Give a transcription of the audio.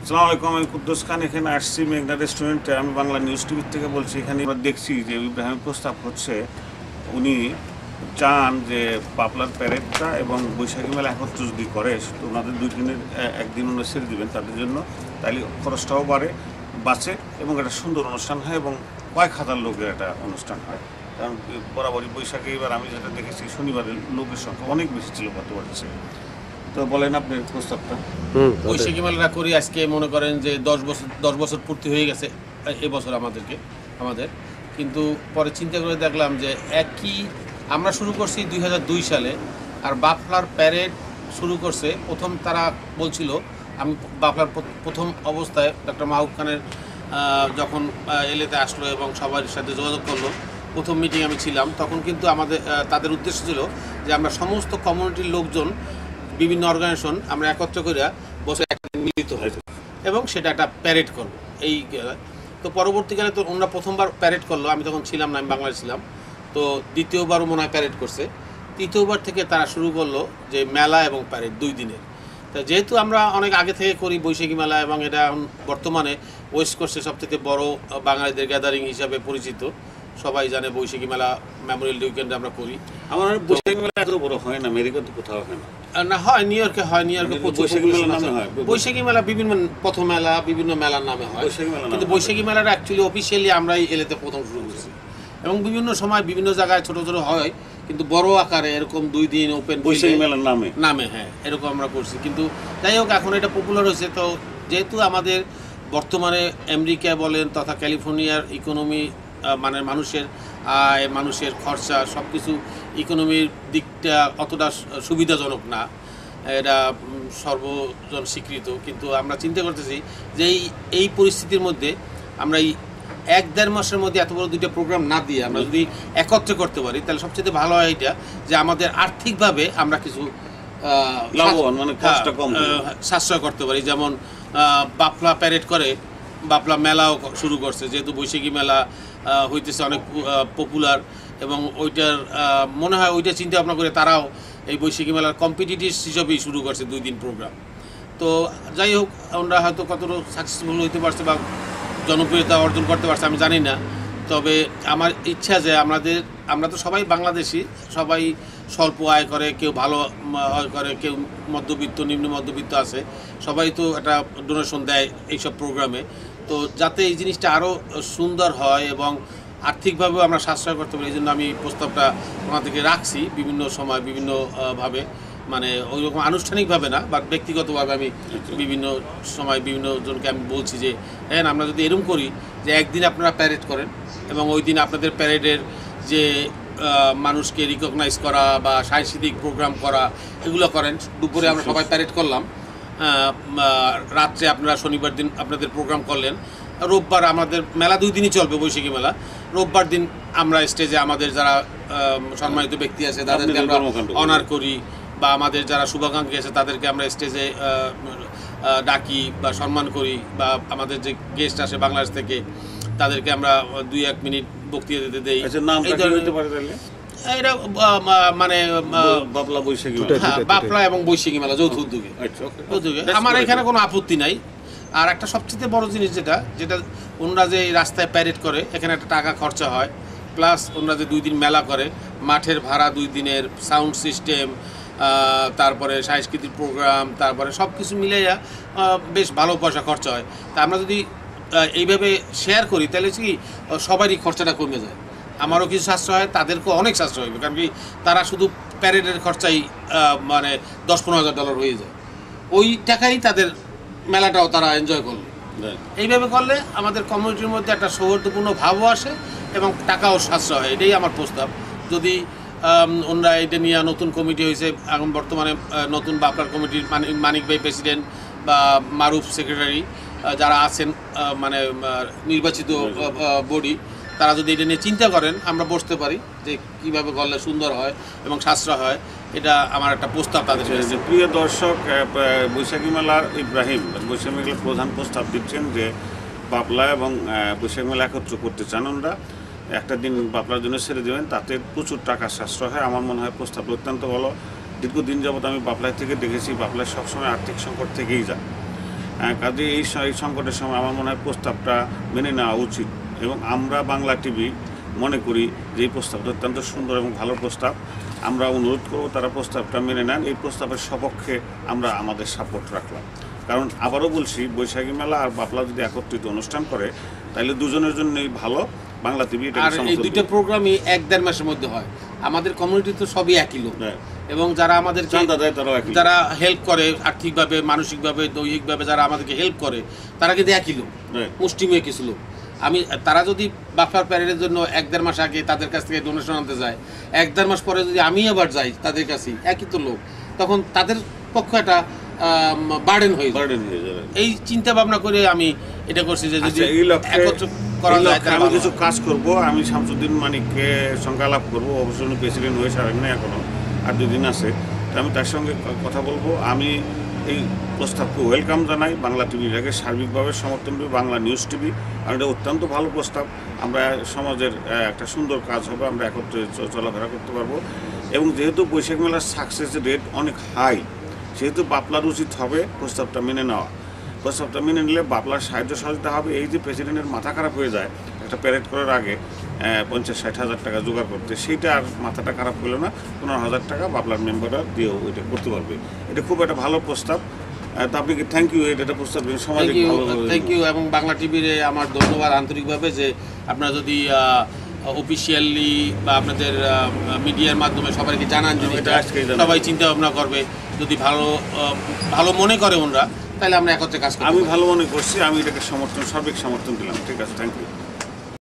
আসসালামু আলাইকুম, আমি কুদ্দুস খান। এখানে আসছি মেঘনা রেস্টুরেন্টে। আমি বাংলা নিউজ টিভির থেকে বলছি। এখানে আমরা দেখছি যে ইব্রাহিম প্রস্তাব হচ্ছে, উনি চান যে পাপলার প্যারেডটা এবং বৈশাখী মেলা একত্র যদি করে, তো ওনাদের দুই দিনের একদিন ওনারা ছেড়ে দেবেন তাদের জন্য। তাইলে খরচটাও বাঁচে এবং একটা সুন্দর অনুষ্ঠান হয় এবং কয়েক হাজার লোকের একটা অনুষ্ঠান হয়। কারণ বরাবরই বৈশাখে এবার আমি যেটা দেখেছি, শনিবারের লোকের সংখ্যা অনেক বেশি ছিল গতবার চেয়ে। তো বলেন আপনার প্রস্তাবটা। বৈশাখী মেলাটা করি আজকে মনে করেন যে 10 বছর পূর্তি হয়ে গেছে এবছর আমাদের কিন্তু পরে চিন্তা করে দেখলাম যে একই আমরা শুরু করছি 2002 সালে, আর বাফলার প্যারেড শুরু করছে প্রথম। তারা বলছিল, আমি বাফলার প্রথম অবস্থায় ডক্টর মাহবুব খানের যখন এলেতে আসলো এবং সবার সাথে যোগাযোগ করলো, প্রথম মিটিং আমি ছিলাম, তখন কিন্তু তাদের উদ্দেশ্য ছিল যে আমরা সমস্ত কমিউনিটির লোকজন, বিভিন্ন অর্গানাইজেশন আমরা একত্র করে বসে একটা মিলিত হয়েছে এবং সেটা একটা প্যারেড করবো। তো পরবর্তীকালে তো ওনারা প্রথমবার প্যারেড করলো, আমি তখন ছিলাম না, আমি বাংলাদেশ ছিলাম। তো দ্বিতীয়বারও মনে হয় প্যারেড করছে। তৃতীয়বার থেকে তারা শুরু করলো যে মেলা এবং প্যারেড 2 দিনের। তা যেহেতু আমরা অনেক আগে থেকে করি বৈশাখী মেলা, এবং এটা বর্তমানে ওয়েস্ট কোস্টে সবথেকে বড় বাঙালিদের গ্যাদারিং হিসাবে পরিচিত, সবাই জানে বৈশাখী মেলা মেমোরিয়াল উইকেন্ডে আমরা করি। আমার বৈশাখী মেলা এত বড় হয় না, আমেরিকাতে কোথাও হয় না। না, হয় নিউ ইয়র্কে, হয় নিউ ইয়র্কে বৈশাখী মেলা নামে হয়। বৈশাখী মেলা বিভিন্ন পথ মেলা, বিভিন্ন মেলার নামে হয়, কিন্তু বৈশাখী মেলাটা অ্যাকচুয়ালি অফিসিয়ালি আমরাই এলেতে প্রথম শুরু করছি। এবং বিভিন্ন সময় বিভিন্ন জায়গায় ছোট ছোট হয়, কিন্তু বড় আকারে এরকম 2 দিন ওপেন বৈশাখী মেলার নামে হ্যাঁ এরকম আমরা করছি। কিন্তু যাই হোক, এখন এটা পপুলার হয়েছে। তো যেহেতু আমাদের বর্তমানে আমেরিকা বলেন তথা ক্যালিফোর্নিয়ার ইকোনমি, মানে মানুষের আয়, মানুষের খরচা, সব কিছু ইকোনমির দিকটা অতটা সুবিধাজনক না, এটা সর্বজন স্বীকৃত। কিন্তু আমরা চিন্তা করতেছি যে এই পরিস্থিতির মধ্যে আমরা এই 1-1.5 মাসের মধ্যে এত বড় 2টা প্রোগ্রাম না দিয়ে আমরা যদি একত্রে করতে পারি, তাহলে সবচেয়ে ভালো হয় এটা যে আমাদের আর্থিকভাবে আমরা কিছু সাশ্রয় করতে পারি। যেমন বাফলা প্যারেড করে, বাফলা মেলাও শুরু করছে, যেহেতু বৈশাখী মেলা হইতেছে অনেক পপুলার, এবং ওইটার মনে হয় ওইটা চিন্তা ভাবনা করে তারাও এই বৈশাখী মেলার কম্পিটিটিভ হিসেবেই শুরু করছে 2 দিন প্রোগ্রাম। তো যাই হোক, আমরা হয়তো কতটা সাকসেসফুল হইতে পারছে বা জনপ্রিয়তা অর্জন করতে পারছে আমি জানি না। তবে আমার ইচ্ছা যে আমরা তো সবাই বাংলাদেশি, সবাই স্বল্প আয় করে, কেউ ভালো আয় করে, কেউ মধ্যবিত্ত, নিম্ন মধ্যবিত্ত আছে, সবাই তো একটা ডোনেশন দেয় এইসব প্রোগ্রামে। তো যাতে এই জিনিসটা আরও সুন্দর হয় এবং আর্থিকভাবেও আমরা সাশ্রয় করতে পারি, এই জন্য আমি প্রস্তাবটা ওনাদেরকে রাখছি বিভিন্ন সময় বিভিন্নভাবে, মানে ওইরকম আনুষ্ঠানিকভাবে না, বা ব্যক্তিগতভাবে আমি বিভিন্ন সময় বিভিন্ন জনকে আমি বলছি যে হ্যাঁ, আমরা যদি এরকম করি যে একদিন আপনারা প্যারেড করেন এবং ওই দিন আপনাদের প্যারেডের যে মানুষকে রিকগনাইজ করা বা সাংস্কৃতিক প্রোগ্রাম করা এগুলো করেন, দুপুরে আমরা সবাই প্যারেড করলাম, রাত্রে আপনারা শনিবার দিন আপনাদের প্রোগ্রাম করলেন, রোববার আমাদের মেলা 2 দিনই চলবে বৈশাখী মেলা। রোববার দিন আমরা স্টেজে আমাদের যারা সম্মানিত ব্যক্তি আছে তাদেরকে আমরা অনার করি, বা আমাদের যারা শুভাকাঙ্ক্ষী আছে তাদেরকে আমরা স্টেজে ডাকি বা সম্মান করি, বা আমাদের যে গেস্ট আসে বাংলাদেশ থেকে তাদেরকে আমরা 2-1 মিনিট বক্তৃতা দিতে দেই। এটা মানে বাফলা এবং বৈশাখী মেলা যৌথ উদ্যোগে। আমার এখানে কোনো আপত্তি নাই। আর একটা সবচেয়ে বড় জিনিস যেটা ওনারা যে রাস্তায় প্যারেড করে, এখানে একটা টাকা খরচা হয়, প্লাস ওনারা যে 2 দিন মেলা করে, মাঠের ভাড়া 2 দিনের, সাউন্ড সিস্টেম, তারপরে সাংস্কৃতিক প্রোগ্রাম, তারপরে সব কিছু মিলাইয়া বেশ ভালো পয়সা খরচা হয়। তা আমরা যদি এইভাবে শেয়ার করি তাহলে কি সবারই খরচাটা কমে যায়, আমারও কিছু সাশ্রয় হয়, তাদেরকেও অনেক সাশ্রয় হবে। কারণ কি তারা শুধু প্যারেডের খরচাই মানে $10-15,000 হয়ে যায়, ওই টাকাই তাদের মেলাটাও তারা এনজয় করলো। এইভাবে করলে আমাদের কমিউনিটির মধ্যে একটা সৌহার্দ্যপূর্ণ ভাবও আসে এবং টাকাও সাশ্রয় হয়। এটাই আমার প্রস্তাব। যদি ওনারা এটা নিয়ে নতুন কমিটি হয়েছে, এখন বর্তমানে নতুন বাফলার কমিটির মানিক ভাই প্রেসিডেন্ট বা মারুফ সেক্রেটারি যারা আছেন, মানে নির্বাচিত বডি, তারা যদি এটা নিয়ে চিন্তা করেন, আমরা বসতে পারি যে কীভাবে করলে সুন্দর হয় এবং সাশ্রয় হয়। এটা আমার একটা প্রস্তাব তাদের কাছে। প্রিয় দর্শক, বৈশাখী মেলার ইব্রাহিম বৈশাখী মেলার প্রধান প্রস্তাব দিচ্ছেন যে বাফলা এবং বৈশাখী মেলা একত্র করতে চান ওনারা, একটা দিন বাফলার জন্য ছেড়ে দেবেন, তাতে প্রচুর টাকা সাশ্রয় হয়। আমার মনে হয় প্রস্তাব অত্যন্ত ভালো। দীর্ঘদিন যাবৎ আমি বাফলায় থেকে দেখেছি, বাফলায় সবসময় আর্থিক সংকট থেকেই যায় কাজে এই সংকটের সময় আমার মনে হয় প্রস্তাবটা মেনে নেওয়া উচিত এবং আমরা বাংলা টিভি মনে করি যে এই প্রস্তাবটা অত্যন্ত সুন্দর এবং ভালো প্রস্তাব। আমরা অনুরোধ করব তারা প্রস্তাবটা মেনে নেন। এই প্রস্তাবের সপক্ষে আমরা আমাদের সাপোর্ট রাখলাম, কারণ আবারও বলছি বৈশাখী মেলা আর বাপলা যদি একত্রিত অনুষ্ঠান করে তাহলে দুজনের জন্যই ভালো। বাংলা টিভি আর এই দুইটা প্রোগ্রামই 1-1.5 মাসের মধ্যে হয়। আমাদের কমিউনিটি তো সবই একই লোক, এবং যারা আমাদেরকে যারা হেল্প করে আর্থিকভাবে, মানসিকভাবে, দৈহিকভাবে যারা আমাদেরকে হেল্প করে তারা কিন্তু একই লোক, মুষ্টিমেয় কিছু লোক। তারা যদি বাফলার প্যারেডের জন্য 1-1.5 মাস আগে তাদের কাছ থেকে ডোনেশন আনতে যায়, 1-1.5 মাস পরে যদি আমি আবার যাই তাদের কাছে, একই তো লোক, তখন তাদের পক্ষে একটা বার্ডেন হয়ে যাবে। এই চিন্তা ভাবনা করে আমি এটা করছি যে যদি একত্র করা যায় আমি কিছু কাজ করব। আমি শামসুদ্দিন মানিককে সঙ্গে আলাপ করবো, অবশ্যই উনি প্রেসিডেন্ট হয়ে সারেন না এখনো, আর 2 দিন আছে। আমি তার সঙ্গে কথা বলবো। আমি এই প্রস্তাবকে ওয়েলকাম জানাই। বাংলা টিভিটাকে সার্বিকভাবে সমর্থন করি, বাংলা নিউজ টিভি। আর এটা অত্যন্ত ভালো প্রস্তাব। আমরা সমাজের একটা সুন্দর কাজ হবে, আমরা একত্রে চলাফেরা করতে পারবো। এবং যেহেতু বৈশাখ মেলার সাকসেস রেট অনেক হাই, সেহেতু বাপলার উচিত হবে প্রস্তাবটা মেনে নেওয়া। প্রস্তাবটা মেনে নিলে বাপলার সাহায্য সহযোগিতা হবে। এই যে প্রেসিডেন্টের মাথা খারাপ হয়ে যায় একটা প্যারেড করার আগে 50-60 হাজার টাকা জোগাড় করতে, সেইটা আর মাথাটা খারাপ হলো না। 15,000 টাকা বাপলার মেম্বাররা দিয়েও এটা করতে পারবে। এটা খুব একটা ভালো প্রস্তাব। তা আপনাকে থ্যাংক ইউ। এটা প্রস্তাব সামাজিক থ্যাংক ইউ। এবং বাংলা টিভির আমার ধন্যবাদ আন্তরিকভাবে যে আপনারা যদি অফিসিয়ালি বা আপনাদের মিডিয়ার মাধ্যমে সবাইকে জানান, যদি সবাই চিন্তা ভাবনা করবে, যদি ভালো মনে করে ওনারা, তাহলে আমরা একত্রে কাজ করব। আমি ভালো মনে করছি, আমি এটাকে সার্বিক সমর্থন দিলাম। ঠিক আছে, থ্যাংক ইউ।